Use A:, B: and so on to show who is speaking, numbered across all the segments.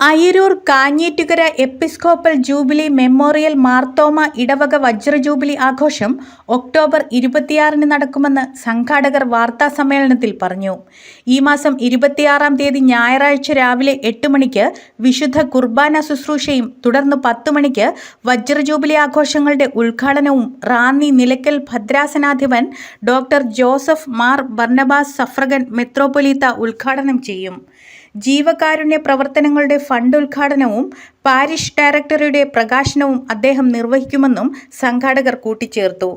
A: Ayiroor Kanjettukara episcopal jubilee memorial Marthoma ഇടവക വജ്ര jubilee ആഘോഷം ഒക്ടോബർ 26 നടക്കുമെന്ന് സംഘാടകർ വാർത്താസമ്മേളനത്തിൽ പറഞ്ഞു. ഈ മാസം 26 ഞായറാഴ്ച രാവിലെ 8 മണിക്ക് വിശുദ്ധ കുർബാന ശുശ്രൂഷയും തുടർന്ന് 10 മണിക്ക് വജ്ര ജൂബിലി ആഘോഷങ്ങളുടെ ഉദ്ഘാടനവും റാന്നി നിലയ്ക്കൽ ഭദ്രാസനാധിപൻ doctor Joseph Mar Barnabas suffragan മെത്രോപൊലീത്ത ഉദ്ഘാടനം ചെയ്യും. ജീവകാരുണ്യ പ്രവർത്തനങ്ങളുടെ ഫണ്ട് ഉദ്ഘാടനവും പാരിഷ് ഡയറക്ടറുടെ പ്രകാശനവും അദ്ദേഹം നിർവഹിക്കുമെന്നും സംഘാടകർ കൂട്ടിച്ചേർത്തു.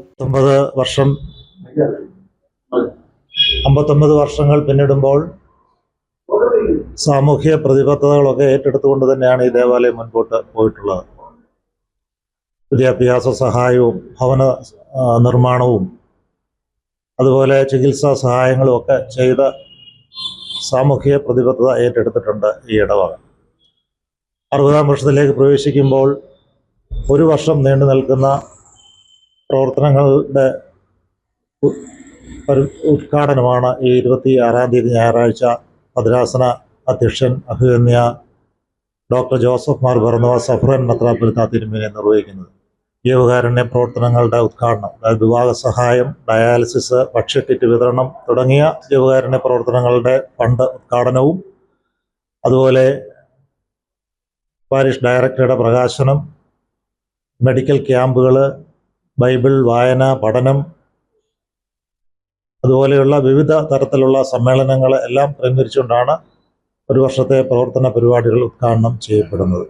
B: 59 വർഷങ്ങൾ പിന്നിടുമ്പോൾ സാമൂഹ്യ പ്രതിബദ്ധതകളൊക്കെ ഏറ്റെടുത്തുകൊണ്ട് തന്നെയാണ് ഈ ദേവാലയം മുൻപോട്ട് പോയിട്ടുള്ളത്. വിദ്യാഭ്യാസ സഹായവും ഭവന നിർമ്മാണവും അതുപോലെ ചികിത്സാ സഹായങ്ങളും ഒക്കെ ചെയ്ത് സാമൂഹ്യ പ്രതിബദ്ധത ഏറ്റെടുത്തിട്ടുണ്ട് ഈ ഇടവക. 60-ാം വർഷത്തിലേക്ക് പ്രവേശിക്കുമ്പോൾ ഒരു വർഷം നീണ്ടു നിൽക്കുന്ന പ്രവർത്തനങ്ങളുടെ ഉദ്ഘാടനമാണ് ഈ 26 ഞായറാഴ്ച ഭദ്രാസന അധ്യക്ഷൻ അഭിവന്യ doctor Joseph Mar Barnabas suffragan മെത്രാപ്പൊലീത്ത തിരുമേനി നിർവഹിക്കുന്നത്. ജീവകാരുണ്യ പ്രവർത്തനങ്ങളുടെ ഉദ്ഘാടനം, അതായത് വിവാഹ സഹായം, ഡയാലിസിസ്, ഭക്ഷ്യക്കിറ്റ് വിതരണം തുടങ്ങിയ ജീവകാരുണ്യ പ്രവർത്തനങ്ങളുടെ ഫണ്ട് ഉദ്ഘാടനവും അതുപോലെ പാരിഷ് ഡയറക്ടറുടെ പ്രകാശനം, മെഡിക്കൽ ക്യാമ്പുകൾ, ബൈബിൾ വായന, പഠനം, അതുപോലെയുള്ള വിവിധ തരത്തിലുള്ള സമ്മേളനങ്ങൾ എല്ലാം ക്രമീകരിച്ചുകൊണ്ടാണ് ഒരു വർഷത്തെ പ്രവർത്തന പരിപാടികൾ ഉദ്ഘാടനം ചെയ്യപ്പെടുന്നത്.